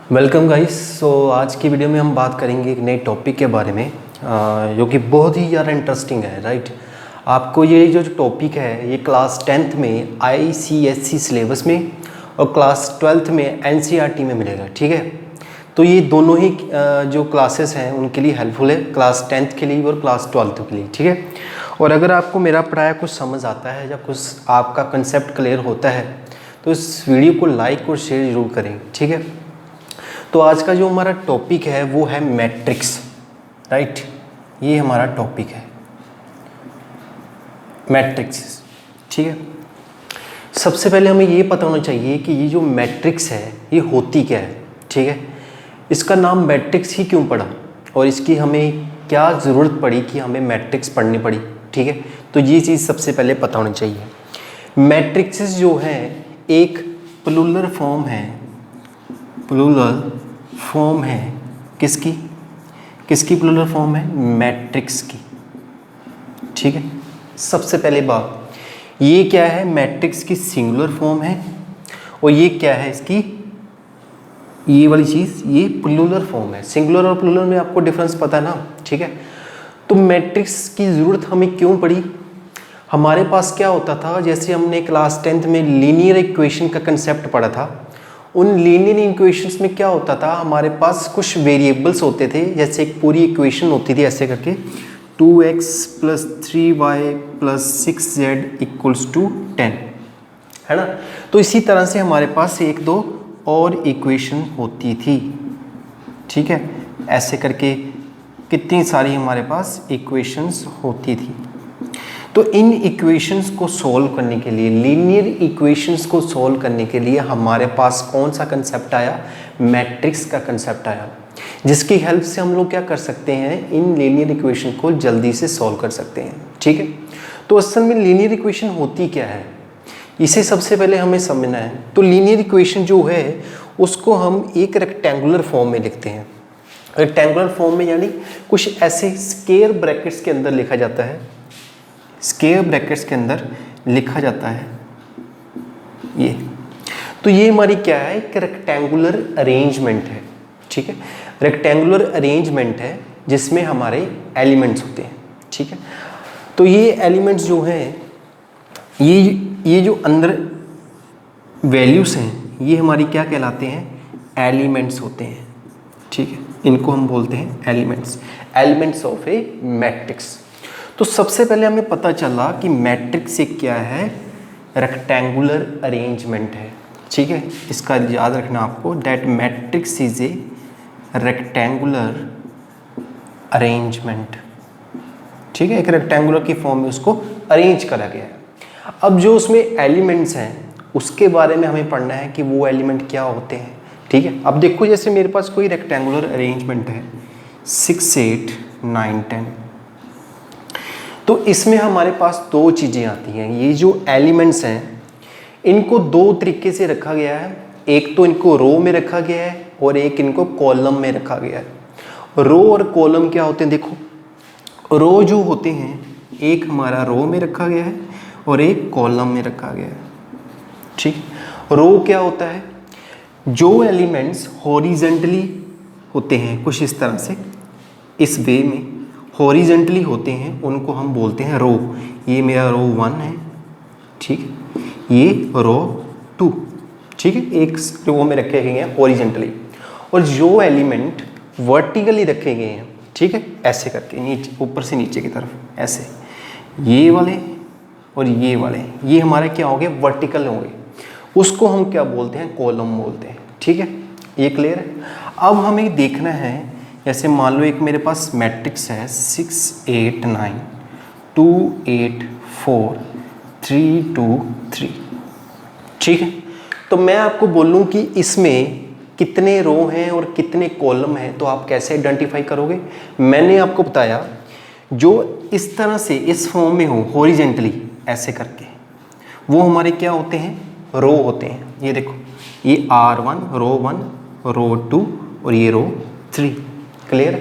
Welcome guys. आज की video में हम बात करेंगे एक नए टॉपिक के बारे में जो कि बहुत ही ज़्यादा इंटरेस्टिंग है। राइट, आपको ये जो टॉपिक है ये क्लास 10th में ICSE सिलेबस में और क्लास 12th में NCERT में मिलेगा। ठीक है, तो ये दोनों ही जो क्लासेस हैं उनके लिए हेल्पफुल है, क्लास 10th के लिए और क्लास 12th के लिए। ठीक है, और अगर आपको मेरा पढ़ाया कुछ समझ आता है या कुछ आपका कंसेप्ट क्लियर होता है तो इस वीडियो को लाइक और शेयर ज़रूर करें। ठीक है, तो आज का जो हमारा टॉपिक है वो है मैट्रिक्स। राइट, ये हमारा टॉपिक है मैट्रिक्स। ठीक है, सबसे पहले हमें ये पता होना चाहिए कि ये जो मैट्रिक्स है ये होती क्या है। ठीक है, इसका नाम मैट्रिक्स ही क्यों पड़ा और इसकी हमें क्या ज़रूरत पड़ी कि हमें मैट्रिक्स पढ़नी पड़ी। ठीक है, तो ये चीज़ सबसे पहले पता होनी चाहिए। मैट्रिक्स जो है एक प्लूरल फॉर्म है, प्लूरल फॉर्म है किसकी प्लूरल फॉर्म है? मैट्रिक्स की। ठीक है, सबसे पहले बात ये क्या है, मैट्रिक्स की सिंगुलर फॉर्म है और ये क्या है इसकी, ये वाली चीज़ ये प्लूरल फॉर्म है। सिंगुलर और प्लूरल में आपको डिफरेंस पता है ना। ठीक है, तो मैट्रिक्स की ज़रूरत हमें क्यों पड़ी? हमारे पास क्या होता था, जैसे हमने क्लास 10th में लीनियर इक्वेशन का कंसेप्ट पढ़ा था, उन लीनियर इक्वेशंस में क्या होता था, हमारे पास कुछ वेरिएबल्स होते थे। जैसे एक पूरी इक्वेशन होती थी ऐसे करके 2x + 3y + 6z = 10, है ना। तो इसी तरह से हमारे पास एक दो और इक्वेशन होती थी। ठीक है, ऐसे करके कितनी सारी हमारे पास इक्वेशंस होती थी। तो इन इक्वेशंस को सॉल्व करने के लिए, लीनियर इक्वेशंस को सॉल्व करने के लिए हमारे पास कौन सा कंसेप्ट आया? मैट्रिक्स का कंसेप्ट आया, जिसकी हेल्प से हम लोग क्या कर सकते हैं, इन लीनियर इक्वेशन को जल्दी से सॉल्व कर सकते हैं। ठीक है, तो असल में लीनियर इक्वेशन होती क्या है इसे सबसे पहले हमें समझना है। तो लीनियर इक्वेशन जो है उसको हम एक रेक्टेंगुलर फॉर्म में लिखते हैं। रेक्टेंगुलर फॉर्म में यानी कुछ ऐसे स्क्वायर ब्रैकेट्स के अंदर लिखा जाता है, स्क्वायर ब्रैकेट्स के अंदर लिखा जाता है ये। तो ये हमारी क्या है, एक रेक्टेंगुलर अरेंजमेंट है। ठीक है, रेक्टेंगुलर अरेंजमेंट है जिसमें हमारे एलिमेंट्स होते हैं। ठीक है, तो ये एलिमेंट्स जो हैं ये जो अंदर वैल्यूज हैं ये हमारी क्या कहलाते हैं? एलिमेंट्स होते हैं। ठीक है, इनको हम बोलते हैं एलिमेंट्स ऑफ ए मैट्रिक्स। तो सबसे पहले हमें पता चला कि मैट्रिक्स एक क्या है, रेक्टेंगुलर अरेंजमेंट है। ठीक है, इसका याद रखना आपको, that matrix is a rectangular arrangement. ठीक है, एक रेक्टेंगुलर की फॉर्म में उसको अरेंज करा गया है। अब जो उसमें एलिमेंट्स हैं उसके बारे में हमें पढ़ना है कि वो एलिमेंट क्या होते हैं। ठीक है, अब देखो जैसे मेरे पास कोई रेक्टेंगुलर अरेंजमेंट है 6, 8, 9, 10, तो इसमें हमारे पास दो चीज़ें आती हैं। ये जो एलिमेंट्स हैं इनको दो तरीके से रखा गया है, एक तो इनको रो में रखा गया है और एक इनको कॉलम में रखा गया है। रो और कॉलम क्या होते हैं? देखो, रो जो होते हैं एक हमारा रो में रखा गया है और एक कॉलम में रखा गया है। ठीक, रो क्या होता है? जो एलिमेंट्स हॉरिजेंटली होते हैं कुछ इस तरह से, इस वे में हॉरिजेंटली होते हैं उनको हम बोलते हैं रो। ये मेरा रो 1 है। ठीक, ये रो 2। ठीक है, एक रो में रखे गए हैं हॉरिजेंटली, और जो एलिमेंट वर्टिकली रखे गए हैं, ठीक है, ऐसे करके नीचे, ऊपर से नीचे की तरफ ऐसे, ये वाले और ये वाले, ये हमारे क्या होंगे? वर्टिकल होंगे। उसको हम क्या बोलते हैं? कॉलम बोलते हैं। ठीक है, ये क्लियर है। अब हमें देखना है, जैसे मान लो एक मेरे पास मैट्रिक्स है 6, 8, 9, 2, 8, 4, 3, 2, 3। ठीक है, तो मैं आपको बोलूं कि इसमें कितने रो हैं और कितने कॉलम हैं, तो आप कैसे आइडेंटिफाई करोगे? मैंने आपको बताया जो इस तरह से इस फॉर्म में हो हॉरिजेंटली ऐसे करके, वो हमारे क्या होते हैं? रो होते हैं। ये देखो, ये R1 रो 1, रो 2 और ये रो 3। क्लियर?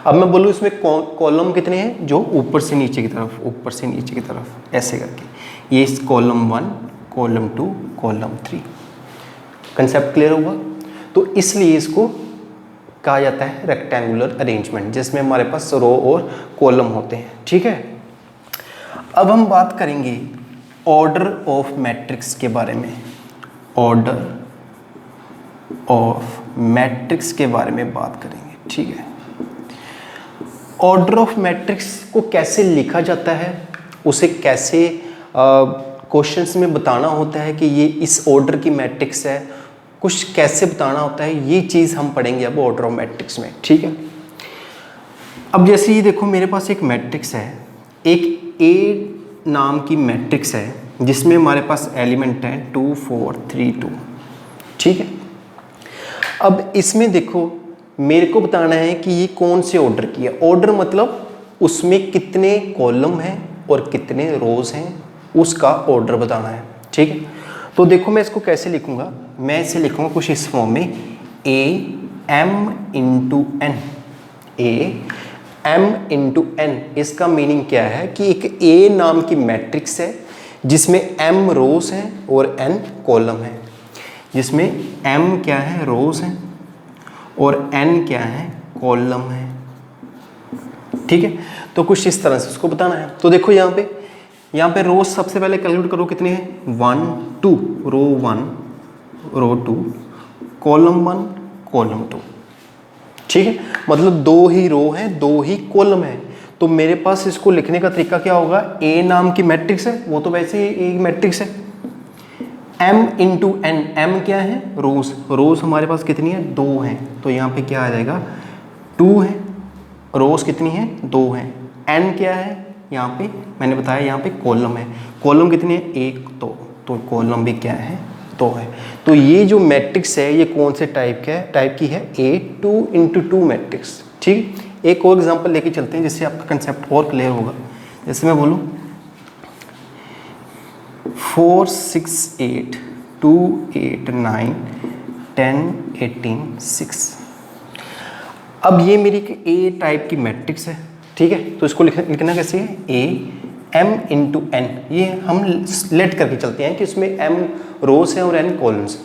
अब मैं बोलूँ इसमें कॉलम कितने हैं? जो ऊपर से नीचे की तरफ, ऊपर से नीचे की तरफ ऐसे करके, ये column 1, column 2, column 3। Concept clear होगा? तो इसलिए इसको कहा जाता है रेक्टेंगुलर अरेंजमेंट, जिसमें हमारे पास रो और कॉलम होते हैं। ठीक है, अब हम बात करेंगे ऑर्डर ऑफ मैट्रिक्स के बारे में। ऑर्डर ऑफ मैट्रिक्स के बारे में बात करेंगे। ठीक है, ऑर्डर ऑफ मैट्रिक्स को कैसे लिखा जाता है, उसे कैसे क्वेश्चंस में बताना होता है कि ये इस ऑर्डर की मैट्रिक्स है, कुछ कैसे बताना होता है, ये चीज़ हम पढ़ेंगे अब ऑर्डर ऑफ मैट्रिक्स में। ठीक है, अब जैसे ये देखो मेरे पास एक मैट्रिक्स है, एक ए नाम की मैट्रिक्स है जिसमें हमारे पास एलिमेंट है 2 4 3 2। ठीक है, अब इसमें देखो मेरे को बताना है कि ये कौन से ऑर्डर की है। ऑर्डर मतलब उसमें कितने कॉलम हैं और कितने रोज हैं, उसका ऑर्डर बताना है। ठीक है, तो देखो मैं इसको कैसे लिखूंगा, मैं इसे लिखूंगा कुछ इस फॉर्म में, A M into N. A M into N, इसका मीनिंग क्या है कि एक ए नाम की मैट्रिक्स है जिसमें एम रोज हैं और एन कॉलम है, जिसमें एम क्या है, रोज हैं, और एन क्या है, कॉलम है। ठीक है, तो कुछ इस तरह से उसको बताना है। तो देखो यहाँ पे रोज सबसे पहले कैलकुलेट करो कितने हैं, 1 2, रो 1 रो 2, कॉलम 1 कॉलम 2। ठीक है, मतलब 2 ही रो हैं 2 ही कॉलम है। तो मेरे पास इसको लिखने का तरीका क्या होगा, ए नाम की मैट्रिक्स है, वो तो वैसे ही एक मैट्रिक्स है, एम इंटू एन, एम क्या है, रोज, रोज हमारे पास कितनी है, 2 हैं, तो यहाँ पे क्या आ जाएगा, 2 है, रोज कितनी है, 2 हैं, एन क्या है, यहाँ पे मैंने बताया यहाँ पे कॉलम है, कॉलम कितनी है, 1 2, तो कॉलम भी क्या है, 2 है। तो ये जो मैट्रिक्स है ये कौन से टाइप की है, A2 इंटू 2 मैट्रिक्स। ठीक, एक और एग्जांपल लेके चलते हैं जिससे आपका कंसेप्ट और क्लियर होगा। जैसे मैं बोलूँ 4 6 8 2 8 9 10 18 6। अब ये मेरी ए टाइप की मैट्रिक्स है। ठीक है, तो इसको लिखना कैसे है, ए एम इंटू एन, ये हम लेट करके चलते हैं कि उसमें एम रोज हैं और एन कॉलम्स।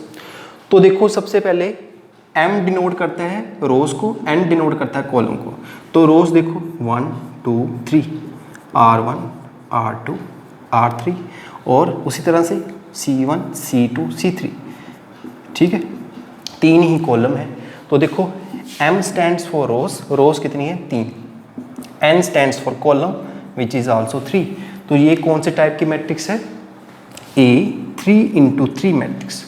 तो देखो सबसे पहले एम डिनोट करता है रोज को, एन डिनोट करता है कॉलम को। तो रोज देखो 1 2 3, R1 R2 R3, और उसी तरह से C1 C2 C3। ठीक है, 3 ही कॉलम है। तो देखो M स्टैंड्स फॉर रोज, रोज कितनी है, 3, N stands for column which is also 3। तो ये कौन से टाइप की मैट्रिक्स है, A3 इंटू 3 मैट्रिक्स।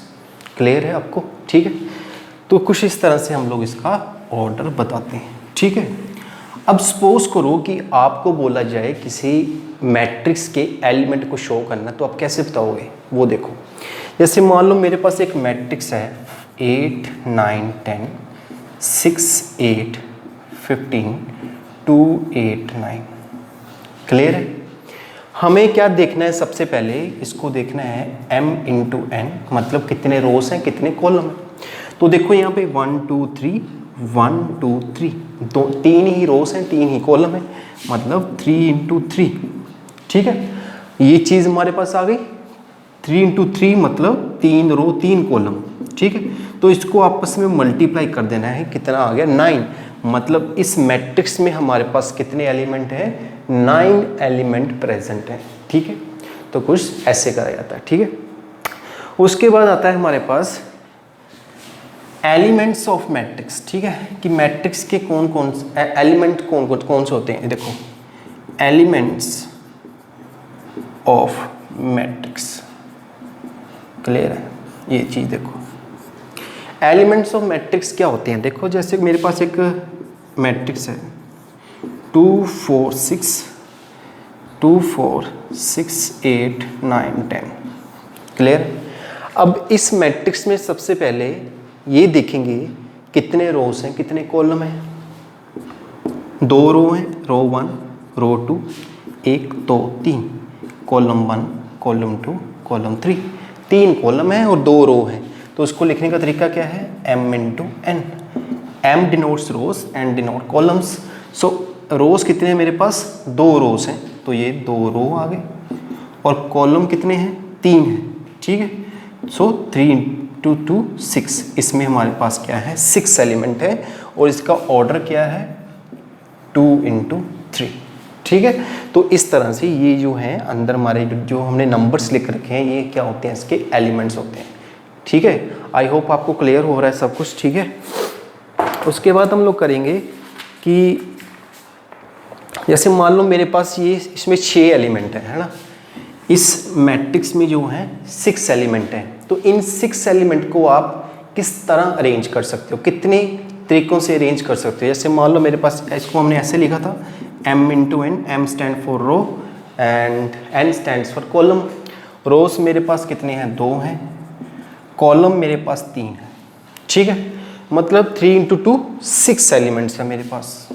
क्लियर है आपको। ठीक है, तो कुछ इस तरह से हम लोग इसका ऑर्डर बताते हैं। ठीक है, अब सपोज करो कि आपको बोला जाए किसी मैट्रिक्स के एलिमेंट को शो करना, तो आप कैसे बताओगे, वो देखो। जैसे मान लो मेरे पास एक मैट्रिक्स है 8 9 10 6 8 15 2 8 9। क्लियर है, हमें क्या देखना है, सबसे पहले इसको देखना है m इंटू एन, मतलब कितने रोज हैं कितने कॉलम हैं। तो देखो यहाँ पे 1 2 3 1 2 3, 3 ही रोज हैं 3 ही कॉलम है, मतलब 3 इंटू 3। ठीक है, ये चीज़ हमारे पास आ गई, 3 इंटू 3 मतलब 3 रो 3 कॉलम। ठीक है, तो इसको आपस में मल्टीप्लाई कर देना है, कितना आ गया, 9। मतलब इस मैट्रिक्स में हमारे पास कितने एलिमेंट हैं, 9 एलिमेंट प्रेजेंट हैं। ठीक है, तो कुछ ऐसे करा जाता है। ठीक है, उसके बाद आता है हमारे पास एलिमेंट्स ऑफ मैट्रिक्स। ठीक है, कि मैट्रिक्स के कौन कौन एलिमेंट कौन से होते हैं। देखो एलिमेंट्स ऑफ मैट्रिक्स, क्लियर है ये चीज़। देखो एलिमेंट्स ऑफ मैट्रिक्स क्या होते हैं, देखो जैसे मेरे पास एक मैट्रिक्स है 2 4 6 2 4 6 8 9 10। क्लियर, अब इस मैट्रिक्स में सबसे पहले ये देखेंगे कितने रोज हैं कितने कॉलम हैं। 2 रो हैं, रो 1 रो 2 1 2 3, कॉलम 1 कॉलम 2 कॉलम 3, 3 कॉलम हैं और 2 रो हैं। तो उसको लिखने का तरीका क्या है, m into N. m denotes rows, n denote columns. So rows कितने हैं मेरे पास, 2 रोज हैं, तो ये 2 रो आ गए, और कॉलम कितने हैं, 3 हैं। ठीक है, सो 3 2 6, इसमें हमारे पास क्या है 6 एलिमेंट है और इसका ऑर्डर क्या है 2 × 3। ठीक है, तो इस तरह से ये जो है अंदर हमारे जो हमने नंबर्स लिख रखे हैं ये क्या होते हैं, इसके एलिमेंट्स होते हैं। ठीक है, आई होप आपको क्लियर हो रहा है सब कुछ। ठीक है, उसके बाद हम लोग करेंगे कि जैसे मान लो मेरे पास ये इसमें 6 एलिमेंट है ना, इस मैट्रिक्स में जो है 6 एलिमेंट हैं, तो इन 6 एलिमेंट को आप किस तरह अरेंज कर सकते हो, कितने तरीकों से अरेंज कर सकते हो। जैसे मान लो मेरे पास इसको हमने ऐसे लिखा था m × n, m stand for row and n stands for column. Rows मेरे पास कितने हैं, 2 हैं, कॉलम मेरे पास 3 है। ठीक है, मतलब 3 × 2 6 एलिमेंट्स है मेरे पास।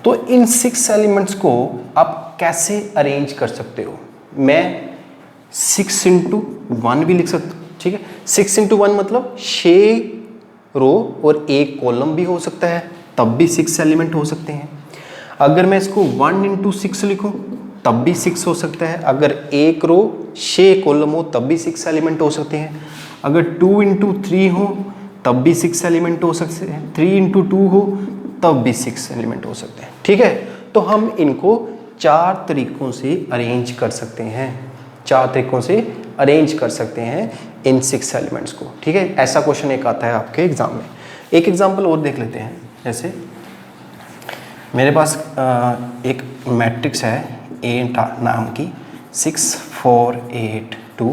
तो इन 6 एलिमेंट्स को आप कैसे अरेंज कर सकते हो, मैं 6 × 1 भी लिख सकता हूँ। ठीक है, 6 × 1 मतलब 6 रो और 1 कॉलम भी हो सकता है, तब भी 6 एलिमेंट हो सकते हैं। अगर मैं इसको 1 × 6 लिखूं तब भी 6 हो सकता है। अगर 1 रो 6 कॉलम हो तब भी 6 एलिमेंट हो सकते हैं। अगर 2 × 3 हो तब भी 6 एलिमेंट हो सकते हैं। 3 × 2 हो तब भी 6 एलिमेंट हो सकते हैं। ठीक है, तो हम इनको 4 तरीकों से अरेंज कर सकते हैं, 4 तरीकों से अरेंज कर सकते हैं इन 6 एलिमेंट्स को। ठीक है, ऐसा क्वेश्चन एक आता है आपके एग्जाम में। एक एग्जांपल और देख लेते हैं। जैसे मेरे पास एक मैट्रिक्स है ए नाम की 6 4 8 2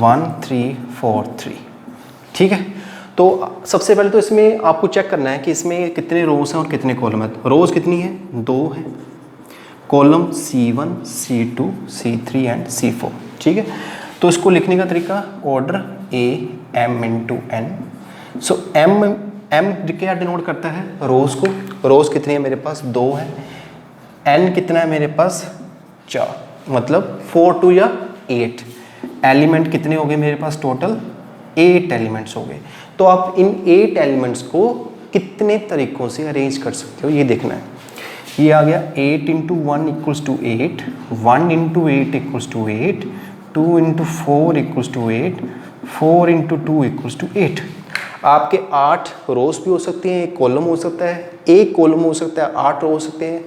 1 3 4 3। ठीक है, तो सबसे पहले तो इसमें आपको चेक करना है कि इसमें कितने रोज हैं और कितने कॉलम हैं। रोज कितनी है, 2 है, column C1 C2 C3 and C4। ठीक है, तो इसको लिखने का तरीका order A m × n। So m क्या डिनोट करता है, रोज को। रोज कितनी है मेरे पास, 2 है। n कितना है मेरे पास, 4, मतलब 4 2 या 8। एलिमेंट कितने हो गए मेरे पास, टोटल 8 एलिमेंट्स हो गए। तो आप इन 8 एलिमेंट्स को कितने तरीकों से अरेंज कर सकते हो ये देखना है। ये आ गया 8 × 1 = 8, 1 × 8 = 8, 2 × 4 = 8, 4 × 2 = 8। आपके 8 रोज भी हो सकते हैं, 1 कॉलम हो सकता है, 1 कॉलम हो सकता है, 8 रो हो सकते हैं,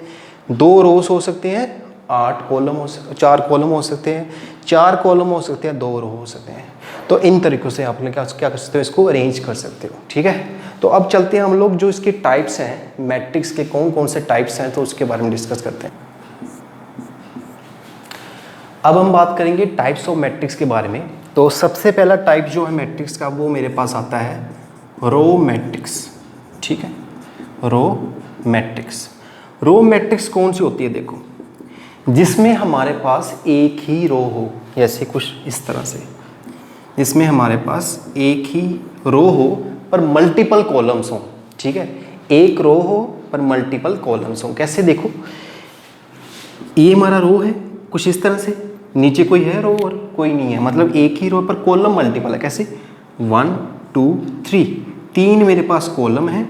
2 रोज हो सकते हैं, 8 कॉलम हो सकते, 4 कॉलम हो सकते हैं, 4 कॉलम हो सकते हैं, 2 रो हो सकते हैं। तो इन तरीक़ों से आप क्या कर सकते हो, इसको अरेंज कर सकते हो। ठीक है, तो अब चलते हैं हम लोग जो इसके टाइप्स हैं, मैट्रिक्स के कौन कौन से टाइप्स हैं, तो उसके बारे में डिस्कस करते हैं। अब हम बात करेंगे टाइप्स ऑफ मैट्रिक्स के बारे में। तो सबसे पहला टाइप जो है मैट्रिक्स का वो मेरे पास आता है रो मैट्रिक्स। ठीक है, रो मैट्रिक्स। रो मैट्रिक्स कौन सी होती है, देखो, जिसमें हमारे पास एक ही रो हो, जैसे कुछ इस तरह से, जिसमें हमारे पास एक ही रो हो पर मल्टीपल कॉलम्स हो। ठीक है, एक रो हो पर मल्टीपल कॉलम्स हो। कैसे, देखो, ये हमारा रो है कुछ इस तरह से, नीचे कोई है रो और कोई नहीं है, मतलब एक ही रो पर कॉलम मल्टीपल है। कैसे, 1 2 3, 3 मेरे पास कॉलम है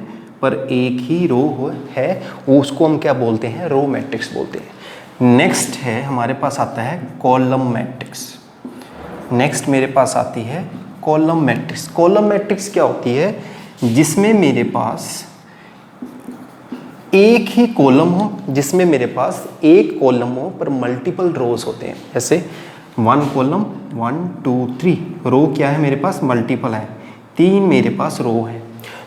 पर एक ही रो है, उसको हम क्या बोलते हैं, रो मैट्रिक्स बोलते हैं। नेक्स्ट है हमारे पास आता है कॉलम मैट्रिक्स। नेक्स्ट मेरे पास आती है कॉलम मैट्रिक्स। कॉलम मैट्रिक्स क्या होती है, जिसमें मेरे पास एक ही कॉलम हो, जिसमें मेरे पास एक कॉलम हो पर मल्टीपल रोज होते हैं। जैसे 1 कॉलम 1 2 3, रो क्या है मेरे पास, मल्टीपल है, 3 मेरे पास रो है।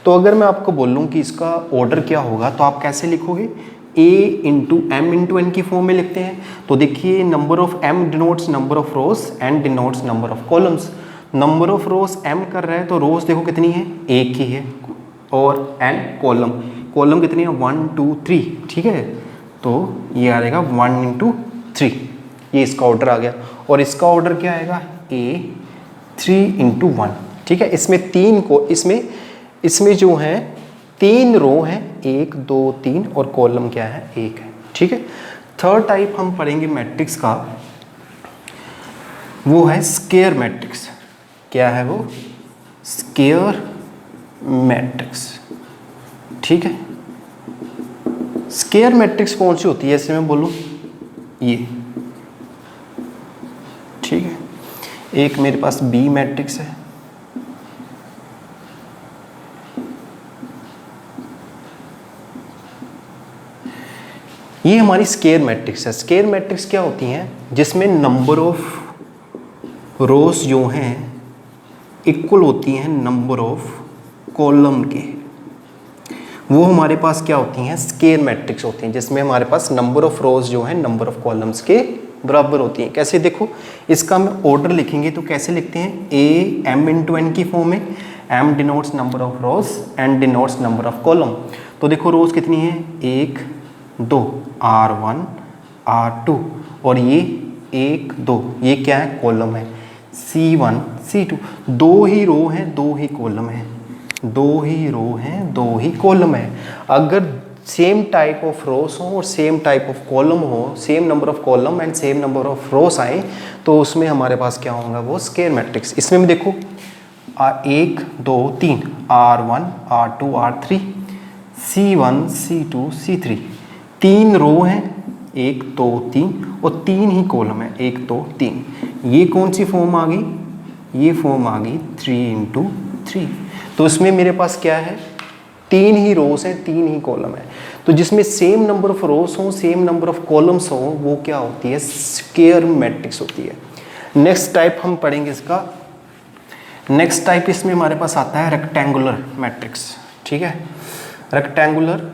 तो अगर मैं आपको बोलूँ कि इसका ऑर्डर क्या होगा, तो आप कैसे लिखोगे, A × m × n की फॉर्म में लिखते हैं। तो देखिए, number of m denotes number of rose and denotes number of columns. Number of rose m कर रहा है तो रोज देखो कितनी है, एक ही है, और n कॉलम कितनी है, 1 2 3। ठीक है, तो ये आ जाएगा 1 × 3, ये इसका ऑर्डर आ गया। और इसका ऑर्डर क्या आएगा, A 3 × 1। ठीक है, इसमें 3 को इसमें जो है 3 रो हैं, 1 2 3, और कॉलम क्या है, 1 है। ठीक है, थर्ड टाइप हम पढ़ेंगे मैट्रिक्स का, वो है स्क्वायर मैट्रिक्स। क्या है वो, स्क्वायर मैट्रिक्स। ठीक है, स्क्वायर मैट्रिक्स कौन सी होती है, जैसे मैं बोलूँ ये, ठीक है, एक मेरे पास बी मैट्रिक्स है, ये हमारी स्केयर मैट्रिक्स है। स्केयर मैट्रिक्स क्या होती हैं? जिसमें नंबर ऑफ रोज जो हैं इक्वल होती हैं नंबर ऑफ कॉलम के, वो हमारे पास क्या होती हैं? स्केयर मैट्रिक्स होती हैं, जिसमें हमारे पास नंबर ऑफ रोज जो हैं नंबर ऑफ कॉलम्स के बराबर होती हैं। कैसे? देखो, इसका हम ऑर्डर लिखेंगे तो कैसे लिखते हैं? ए एम इंटू एन की फॉर्म में। M denotes number of rows, N denotes number of column. तो देखो रोज कितनी है? 1 2, R1 R2, और ये 1 2, ये क्या है? कॉलम है। C1 C2, 2 ही रो हैं 2 ही कॉलम है, 2 ही रो हैं 2 ही कॉलम है। अगर सेम टाइप ऑफ रोस हो और सेम टाइप ऑफ कॉलम हो, same number of column and same number of rows आए, तो उसमें हमारे पास क्या होगा? वो स्केयर मैट्रिक्स। इसमें भी देखो 1 2 3, R1 R2 R3, C1 C2 C3, 3 रो हैं 1 2 3, और 3 ही कॉलम है 1 2 3। ये कौन सी फॉर्म आ गई? ये फॉर्म आ गई 3 इंटू 3। तो इसमें मेरे पास क्या है? 3 ही रोज हैं 3 ही कॉलम है। तो जिसमें सेम नंबर ऑफ रोज हो सेम नंबर ऑफ कॉलम्स हो, वो क्या होती है? स्केयर मैट्रिक्स होती है। नेक्स्ट टाइप हम पढ़ेंगे इसका। नेक्स्ट टाइप इसमें हमारे पास आता है रेक्टेंगुलर मैट्रिक्स। ठीक है, रेक्टेंगुलर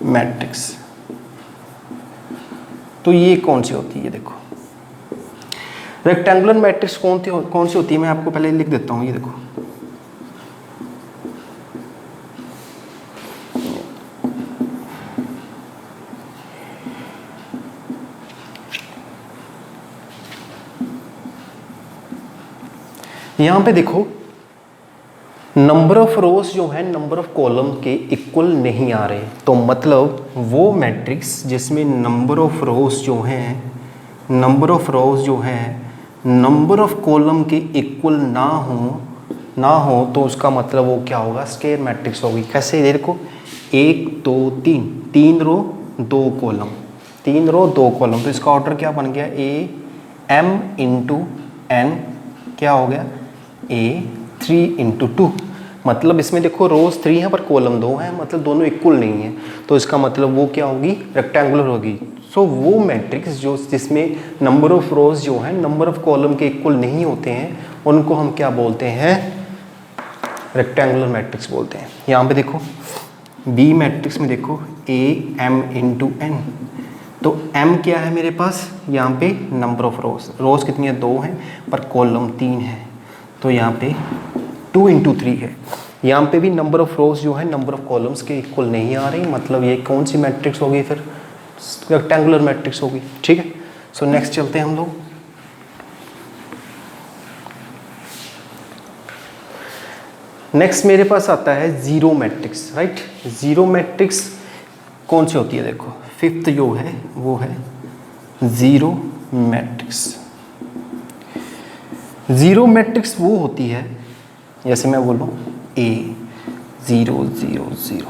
मैट्रिक्स। तो ये कौन सी होती है? देखो, रेक्टेंगुलर मैट्रिक्स कौन सी होती है? मैं आपको पहले लिख देता हूँ। ये देखो, यहां पे देखो, नंबर ऑफ रोज जो है नंबर ऑफ कॉलम के इक्वल नहीं आ रहे, तो मतलब वो मैट्रिक्स जिसमें नंबर ऑफ रोज जो हैं नंबर ऑफ कॉलम के इक्वल ना हो तो उसका मतलब वो क्या होगा? स्केयर मैट्रिक्स होगी। कैसे? देखो 1 2 3, 3 रो 2 कॉलम, 3 रो 2 कॉलम, तो इसका ऑर्डर क्या बन गया? ए एम इंटू एन क्या हो गया? ए 3 इंटू 2। मतलब इसमें देखो रोज 3 है पर कॉलम 2 है, मतलब दोनों इक्वल नहीं है, तो इसका मतलब वो क्या होगी? रेक्टेंगुलर होगी। सो वो मैट्रिक्स जो जिसमें नंबर ऑफ रोज जो है नंबर ऑफ कॉलम के इक्वल नहीं होते हैं, उनको हम क्या बोलते हैं? रेक्टेंगुलर मैट्रिक्स बोलते हैं। यहाँ पे देखो बी मैट्रिक्स में देखो ए एम इंटू एन, तो m क्या है मेरे पास? यहाँ पे नंबर ऑफ रोज कितनी है? 2 हैं पर कॉलम 3 है, तो यहाँ पे 2 इंटू 3 है। यहाँ पे भी नंबर ऑफ रोज जो है नंबर ऑफ कॉलम्स के इक्वल नहीं आ रही, मतलब ये कौन सी मैट्रिक्स होगी? फिर रेक्टेंगुलर मैट्रिक्स होगी। ठीक है, सो नेक्स्ट चलते हैं हम लोग। नेक्स्ट मेरे पास आता है zero matrix. Right, zero matrix कौन सी होती है? देखो, फिफ्थ जो है वो है जीरो मैट्रिक्स। जीरो मैट्रिक्स वो होती है, जैसे मैं बोलूँ A 0 0 0।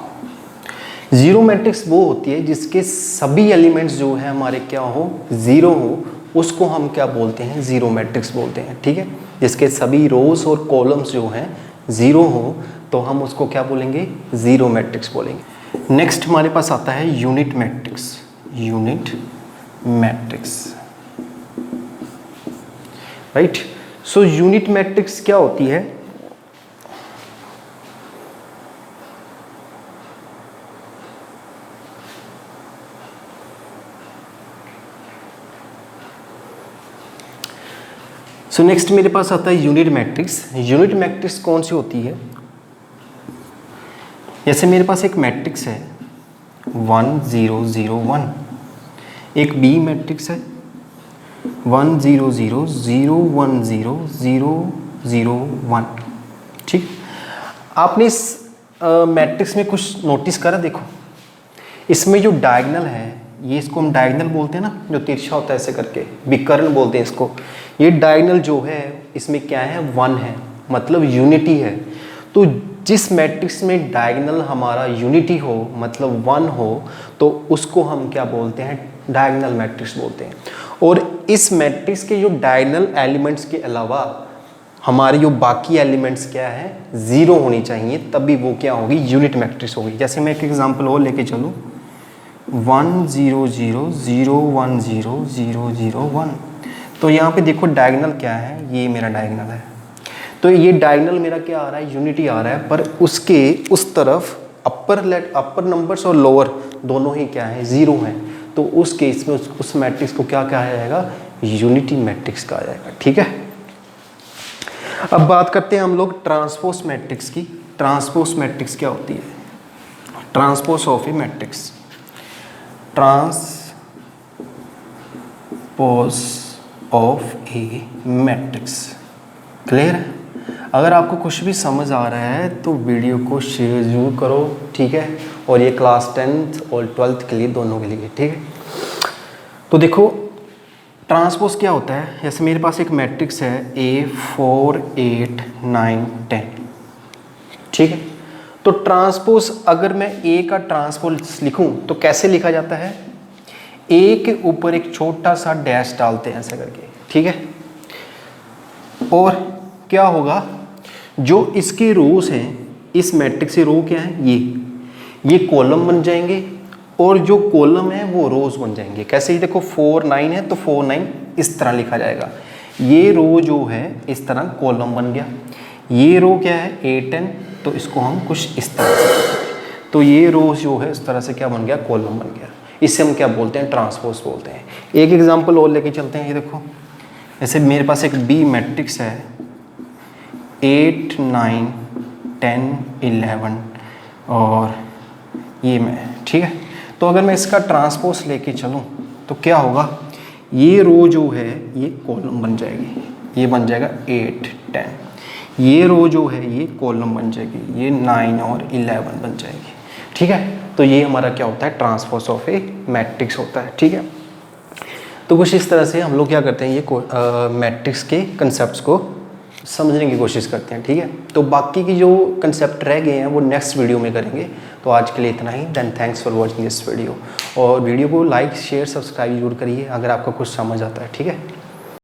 जीरो मैट्रिक्स वो होती है जिसके सभी एलिमेंट्स जो है हमारे क्या हो? जीरो हो, उसको हम क्या बोलते हैं? जीरो मैट्रिक्स बोलते हैं। ठीक है, जिसके सभी रोज और कॉलम्स जो हैं जीरो हो, तो हम उसको क्या बोलेंगे? जीरो मैट्रिक्स बोलेंगे। नेक्स्ट हमारे पास आता है unit matrix. Unit matrix, right. So unit matrix क्या होती है? सो नेक्स्ट मेरे पास आता है यूनिट मैट्रिक्स। यूनिट मैट्रिक्स कौन सी होती है? जैसे मेरे पास एक मैट्रिक्स है 1 0 0 1, एक बी मैट्रिक्स है 1 0 0 0 1 0 0 0 1। ठीक, आपने इस मैट्रिक्स में कुछ नोटिस करा? देखो, इसमें जो डायगोनल है, ये इसको हम डायगोनल बोलते हैं ना, जो तिरछा होता है ऐसे करके, विकर्ण बोलते हैं इसको। ये डायगोनल जो है इसमें क्या है? 1 है, मतलब यूनिटी है। तो जिस मैट्रिक्स में डायगोनल हमारा यूनिटी हो, मतलब 1 हो, तो उसको हम क्या बोलते हैं? डायगोनल मैट्रिक्स बोलते हैं। और इस मैट्रिक्स के जो डायगोनल एलिमेंट्स के अलावा हमारे जो बाकी एलिमेंट्स क्या है, 0 होनी चाहिए, तभी वो क्या होगी, यूनिट मैट्रिक्स होगी। जैसे मैं एक एग्जांपल और लेके चलूँ, 1 0 0 0 1 0 0 0 1, तो यहाँ पे देखो डायगोनल क्या है, ये मेरा डायगोनल है, तो ये डायगोनल मेरा क्या आ रहा है, यूनिटी आ रहा है, पर उसके उस तरफ अपर नंबर्स और लोअर दोनों ही क्या है, 0 हैं, तो उस केस में उस मैट्रिक्स को क्या कहा जाएगा, यूनिटी मैट्रिक्स कहा जाएगा। ठीक है, अब बात करते हैं हम लोग ट्रांसपोज मैट्रिक्स की। ट्रांसपोज मैट्रिक्स क्या होती है, transpose of A matrix, transpose of A matrix. Clear है? अगर आपको कुछ भी समझ आ रहा है तो वीडियो को शेयर जरूर करो, ठीक है, और ये क्लास 10th और 12th के लिए, दोनों के लिए, ठीक है। तो देखो ट्रांसपोज क्या होता है, जैसे मेरे पास एक मैट्रिक्स है A4 8 9 10, ठीक है। तो ट्रांसपोज, अगर मैं A का ट्रांसपोज लिखूं तो कैसे लिखा जाता है, A के ऊपर एक छोटा सा डैश डालते हैं ऐसा करके, ठीक है, और क्या होगा, जो इसके रोज हैं, इस मैट्रिक्स के रो क्या है, ये कॉलम बन जाएंगे, और जो कॉलम है वो रोज बन जाएंगे। कैसे ही देखो 4 9 है तो 4 9 इस तरह लिखा जाएगा, ये रो जो है इस तरह कॉलम बन गया, ये रो क्या है 8 10, तो इसको हम कुछ इस तरह से, तो ये रो जो है इस तरह से क्या बन गया, कॉलम बन गया। इससे हम क्या बोलते हैं, ट्रांसपोज बोलते हैं। एक एग्जांपल और लेके चलते हैं, ये देखो, ऐसे मेरे पास एक बी मैट्रिक्स है 8 9 10 11 और ये मैं, ठीक है। तो अगर मैं इसका ट्रांसपोज लेके चलूँ तो क्या होगा, ये रो जो है ये कॉलम बन जाएगी, ये बन जाएगा 8 10, ये रो जो है ये कॉलम बन जाएगी, ये 9 और 11 बन जाएगी, ठीक है। तो ये हमारा क्या होता है, ट्रांसपोज ऑफ ए मैट्रिक्स होता है, ठीक है। तो कुछ इस तरह से हम लोग क्या करते हैं, ये मैट्रिक्स के कंसेप्ट को समझने की कोशिश करते हैं, ठीक है। तो बाकी की जो कंसेप्ट रह गए हैं वो नेक्स्ट वीडियो में करेंगे। तो आज के लिए इतना ही, then thanks for watching this video, और वीडियो को लाइक शेयर सब्सक्राइब जरूर करिए अगर आपको कुछ समझ आता है, ठीक है।